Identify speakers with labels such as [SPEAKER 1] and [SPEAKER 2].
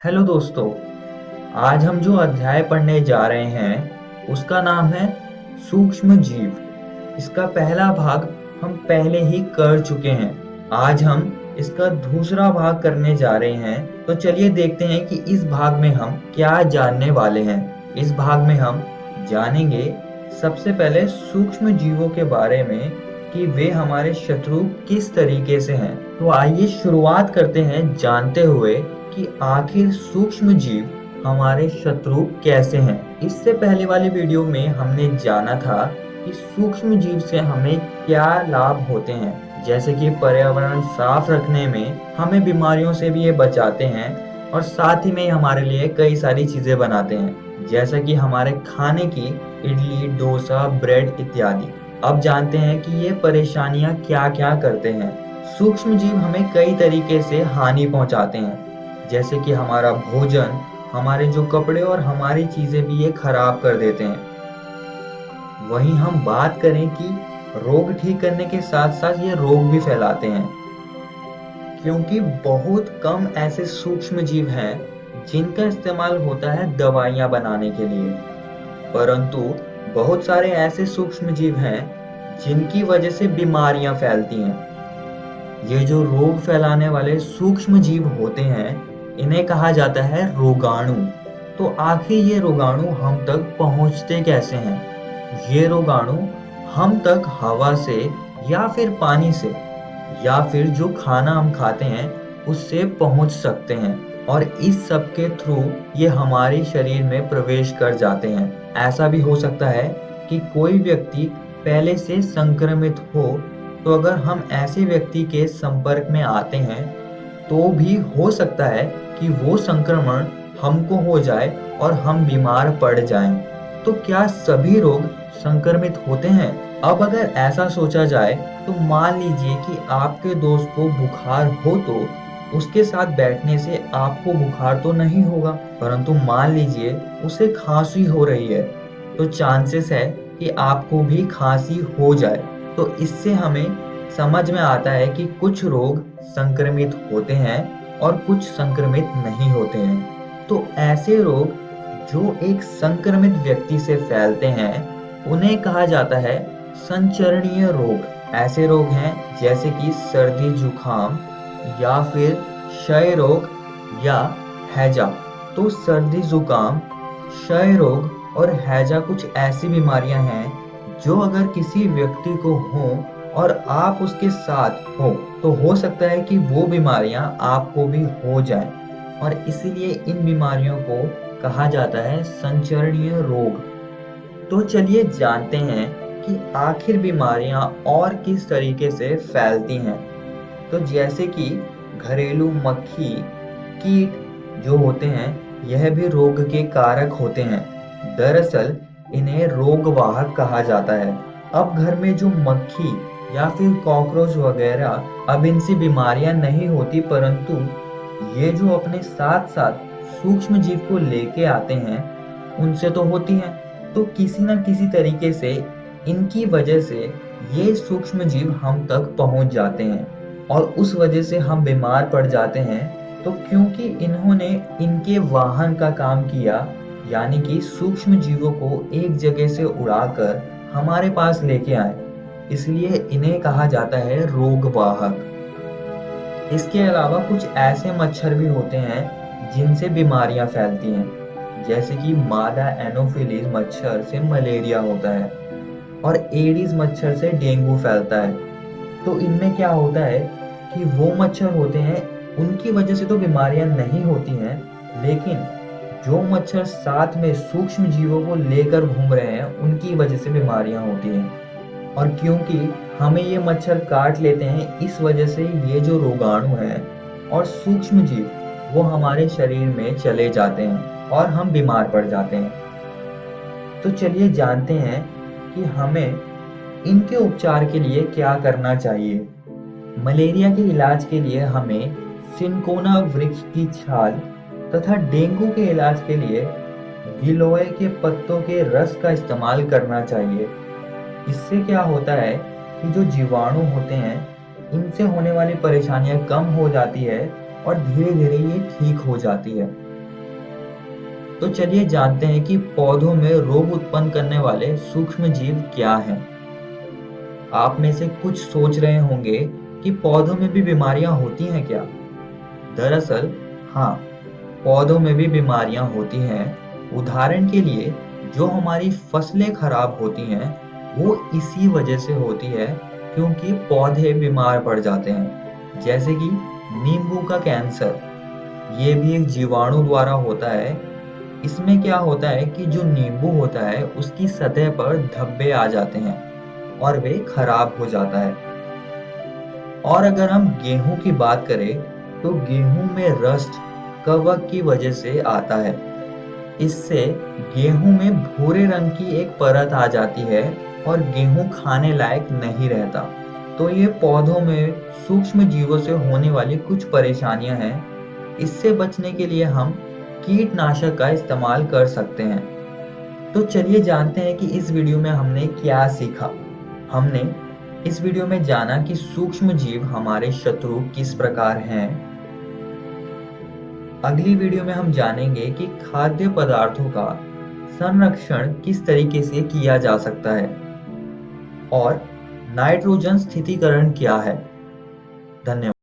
[SPEAKER 1] Hello दोस्तों। आज हम जो अध्याय पढ़ने जा रहे हैं उसका नाम है सूक्ष्म जीव। इसका पहला भाग हम पहले ही कर चुके हैं। आज हम इसका दूसरा भाग करने जा रहे हैं, तो चलिए देखते हैं कि इस भाग में हम क्या जानने वाले हैं। इस भाग में हम जानेंगे सबसे पहले सूक्ष्म जीवों के बारे में कि वे हमारे शत्रु किस तरीके से हैं। तो आइए शुरुआत करते हैं जानते हुए कि आखिर सूक्ष्म जीव हमारे शत्रु कैसे हैं। इससे पहले वाली वीडियो में हमने जाना था कि सूक्ष्म जीव से हमें क्या लाभ होते हैं, जैसे कि पर्यावरण साफ रखने में हमें बीमारियों से भी ये बचाते हैं और साथ ही में हमारे लिए कई सारी चीजें बनाते हैं, जैसा कि हमारे खाने की इडली, डोसा, ब्रेड इत्यादि। अब जानते हैं कि ये परेशानियां क्या क्या करते हैं। सूक्ष्म जीव हमें कई तरीके से हानि पहुंचाते हैं, जैसे कि हमारा भोजन, हमारे जो कपड़े और हमारी चीजें भी ये खराब कर देते हैं। वहीं हम बात करें कि रोग ठीक करने के साथ साथ ये रोग भी फैलाते हैं, क्योंकि बहुत कम ऐसे सूक्ष्म जीव हैं जिनका इस्तेमाल होता है दवाइयां बनाने के लिए, परंतु बहुत सारे ऐसे सूक्ष्म जीव हैं जिनकी वजह से बीमारियां फैलती हैं। ये जो रोग फैलाने वाले सूक्ष्म जीव होते हैं, इन्हें कहा जाता है रोगाणु। तो आखिर ये रोगाणु हम तक पहुंचते कैसे हैं? ये रोगाणु हम तक हवा से या फिर पानी से या फिर जो खाना हम खाते हैं उससे पहुंच सकते हैं, और इस सब के थ्रू ये हमारे शरीर में प्रवेश कर जाते हैं। ऐसा भी हो सकता है कि कोई व्यक्ति पहले से संक्रमित हो, तो अगर हम ऐसे व्यक्ति के संपर्क में आते हैं तो भी हो सकता है कि वो संक्रमण हमको हो जाए और हम बीमार पड़ जाएं। तो क्या सभी रोग संक्रमित होते हैं? अब अगर ऐसा सोचा जाए तो मान लीजिए कि आपके दोस्त को बुखार हो, तो उसके साथ बैठने से आपको बुखार तो नहीं होगा, परंतु मान लीजिए उसे खांसी हो रही है, तो चांसेस है कि आपको भी खांसी हो जाए। तो इससे हमें समझ में आता है कि कुछ रोग संक्रमित होते हैं और कुछ संक्रमित नहीं होते हैं। तो ऐसे रोग जो एक संक्रमित व्यक्ति से फैलते हैं उन्हें कहा जाता है संचरणीय रोग। ऐसे रोग हैं जैसे कि सर्दी जुकाम या फिर क्षय रोग या हैजा। तो सर्दी जुकाम, क्षय रोग और हैजा कुछ ऐसी बीमारियां हैं जो अगर किसी व्यक्ति को हो और आप उसके साथ हो, तो हो सकता है कि वो बीमारियां आपको भी हो जाएं, और इसीलिए इन बीमारियों को कहा जाता है संचरणीय रोग। तो चलिए जानते हैं कि आखिर बीमारियां और किस तरीके से फैलती हैं। तो जैसे कि घरेलू मक्खी, कीट जो होते हैं, यह भी रोग के कारक होते हैं। दरअसल इन्हें रोगवाहक कहा जाता है। अब घर में जो मक्खी या फिर कॉकरोच वगैरह, अब इनसे बीमारियां नहीं होती, परंतु ये जो अपने साथ साथ सूक्ष्म जीव को लेके आते हैं उनसे तो होती हैं। तो किसी न किसी तरीके से इनकी वजह से ये सूक्ष्म जीव हम तक पहुंच जाते हैं और उस वजह से हम बीमार पड़ जाते हैं। तो क्योंकि इन्होंने इनके वाहन का काम किया, यानी कि सूक्ष्म जीवों को एक जगह से उड़ाकर हमारे पास लेके आए, इसलिए इन्हें कहा जाता है रोगवाहक। इसके अलावा कुछ ऐसे मच्छर भी होते हैं जिनसे बीमारियां फैलती हैं, जैसे कि मादा एनोफिलीज मच्छर से मलेरिया होता है और एडिस मच्छर से डेंगू फैलता है। तो इनमें क्या होता है कि वो मच्छर होते हैं, उनकी वजह से तो बीमारियां नहीं होती हैं, लेकिन जो मच्छर साथ में सूक्ष्म जीवों को लेकर घूम रहे हैं उनकी वजह से बीमारियां होती हैं। और क्योंकि हमें ये मच्छर काट लेते हैं, इस वजह से ये जो रोगाणु हैं और सूक्ष्म जीव वो हमारे शरीर में चले जाते हैं और हम बीमार पड़ जाते हैं। तो चलिए जानते हैं कि हमें इनके उपचार के लिए क्या करना चाहिए। मलेरिया के इलाज के लिए हमें सिनकोना वृक्ष की छाल तथा डेंगू के इलाज के लिए गिलोय के पत्तों के रस का इस्तेमाल करना चाहिए। इससे क्या होता है कि जो जीवाणु होते हैं इनसे होने वाली परेशानियां कम हो जाती है और धीरे धीरे ये ठीक हो जाती है। तो चलिए जानते हैं कि पौधों में रोग उत्पन्न करने वाले सूक्ष्म जीव क्या हैं। आप में से कुछ सोच रहे होंगे कि पौधों में भी बीमारियां होती हैं क्या? दरअसल हाँ, पौधों में भी बीमारियां होती हैं। उदाहरण के लिए जो हमारी फसलें खराब होती हैं वो इसी वजह से होती है क्योंकि पौधे बीमार पड़ जाते हैं। जैसे कि नींबू का कैंसर, ये भी एक जीवाणु द्वारा होता है। इसमें क्या होता है कि जो नींबू होता है उसकी सतह पर धब्बे आ जाते हैं और वे खराब हो जाता है। और अगर हम गेहूं की बात करें तो गेहूं में रस्ट कवक की वजह से आता है। इससे गेहूं में भूरे रंग की एक परत आ जाती है और गेहूं खाने लायक नहीं रहता। तो ये पौधों में सूक्ष्म जीवों से होने वाली कुछ परेशानियां हैं। इससे बचने के लिए हम कीटनाशक का इस्तेमाल कर सकते हैं। तो चलिए जानते हैं कि इस वीडियो में हमने क्या सीखा। हमने इस वीडियो में जाना कि सूक्ष्म जीव हमारे शत्रु किस प्रकार हैं। अगली वीडियो में हम जानेंगे कि खाद्य पदार्थों का संरक्षण किस तरीके से किया जा सकता है और नाइट्रोजन स्थितीकरण क्या है। धन्यवाद।